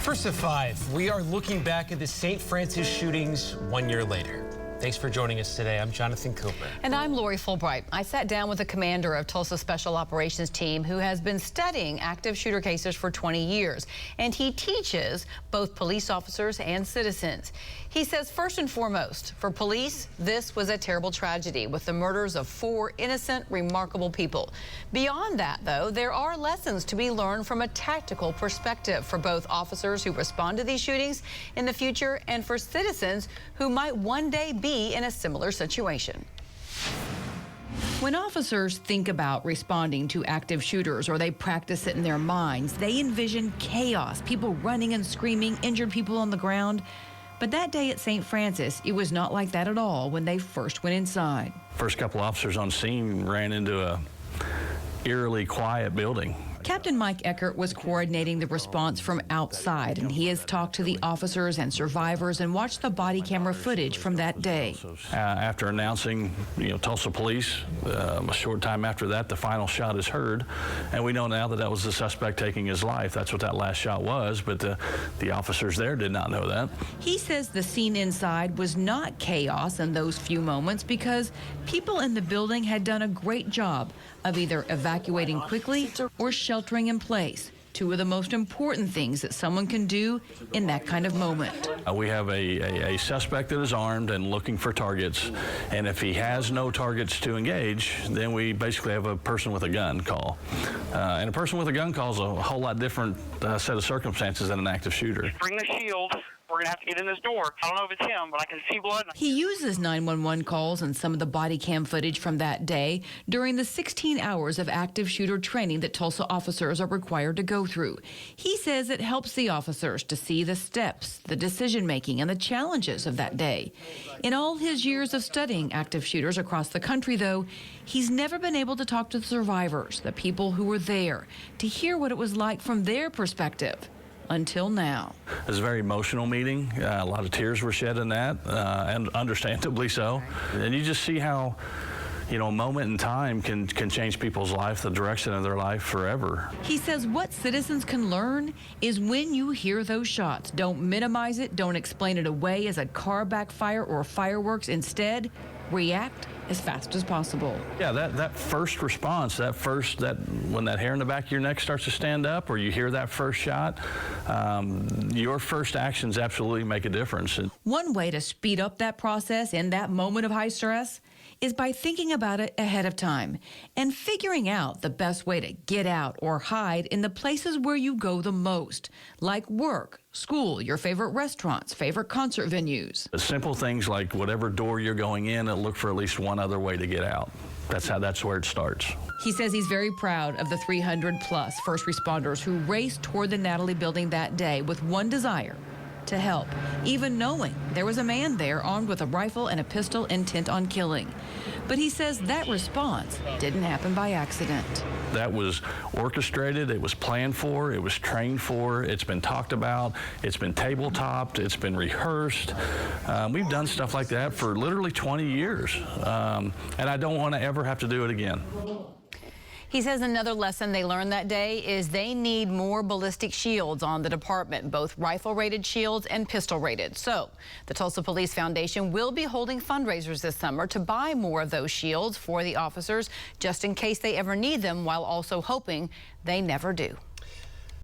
First of 5, we are looking back at the St. Francis shootings 1 year later. Thanks for joining us today. I'm Jonathan Cooper. And I'm Lori Fullbright. I sat down with the commander of Tulsa Special Operations Team who has been studying active shooter cases for 20 years. And he teaches both police officers and citizens. He says first and foremost, for police, this was a terrible tragedy with the murders of 4 innocent, remarkable people. Beyond that, though, there are lessons to be learned from a tactical perspective for both officers who respond to these shootings in the future and for citizens who might one day be in a similar situation. When officers think about responding to active shooters or they practice it in their minds, they envision chaos, people running and screaming, injured people on the ground. But that day at St. Francis, it was not like that at all when they first went inside. First couple officers on scene ran into a eerily quiet building. Captain Mike Eckert was coordinating the response from outside, and he has talked to the officers and survivors and watched the body camera footage from that day. After announcing, Tulsa police, a short time after that, the final shot is heard, and we know now that that was the suspect taking his life. That's what that last shot was, but the officers there did not know that. He says the scene inside was not chaos in those few moments because people in the building had done a great job of either evacuating quickly or sheltering in place. 2 of the most important things that someone can do in that kind of moment. We have a suspect that is armed and looking for targets, and if he has no targets to engage, then we basically have a person with a gun call. And a person with a gun call is a whole lot different set of circumstances than an active shooter. Bring the shield. We're going to have to get in this door. I don't know if it's him, but I can see blood. He uses 911 calls and some of the body cam footage from that day during the 16 hours of active shooter training that Tulsa officers are required to go through. He says it helps the officers to see the steps, the decision-making, and the challenges of that day. In all his years of studying active shooters across the country, though, he's never been able to talk to the survivors, the people who were there, to hear what it was like from their perspective. Until now. It was a very emotional meeting. A lot of tears were shed in that, and understandably so. And you just see how, a moment in time can change people's life, the direction of their life forever. He says what citizens can learn is when you hear those shots, don't minimize it, don't explain it away as a car backfire or fireworks. Instead, react as fast as possible. Yeah, that first response, when that hair in the back of your neck starts to stand up or you hear that first shot, your first actions absolutely make a difference. One way to speed up that process in that moment of high stress is by thinking about it ahead of time and figuring out the best way to get out or hide in the places where you go the most, like work, school, your favorite restaurants, favorite concert venues. Simple things like whatever door you're going in, and look for at least one other way to get out. That's where it starts. He says he's very proud of the 300+ first responders who raced toward the Natalie building that day with one desire: to help, even knowing there was a man there armed with a rifle and a pistol intent on killing. But he says that response didn't happen by accident. That was orchestrated, it was planned for, it was trained for, it's been talked about, it's been tabletopped, it's been rehearsed. We've done stuff like that for literally 20 years, and I don't want to ever have to do it again. He says another lesson they learned that day is they need more ballistic shields on the department, both rifle-rated shields and pistol-rated. So the Tulsa Police Foundation will be holding fundraisers this summer to buy more of those shields for the officers, just in case they ever need them, while also hoping they never do.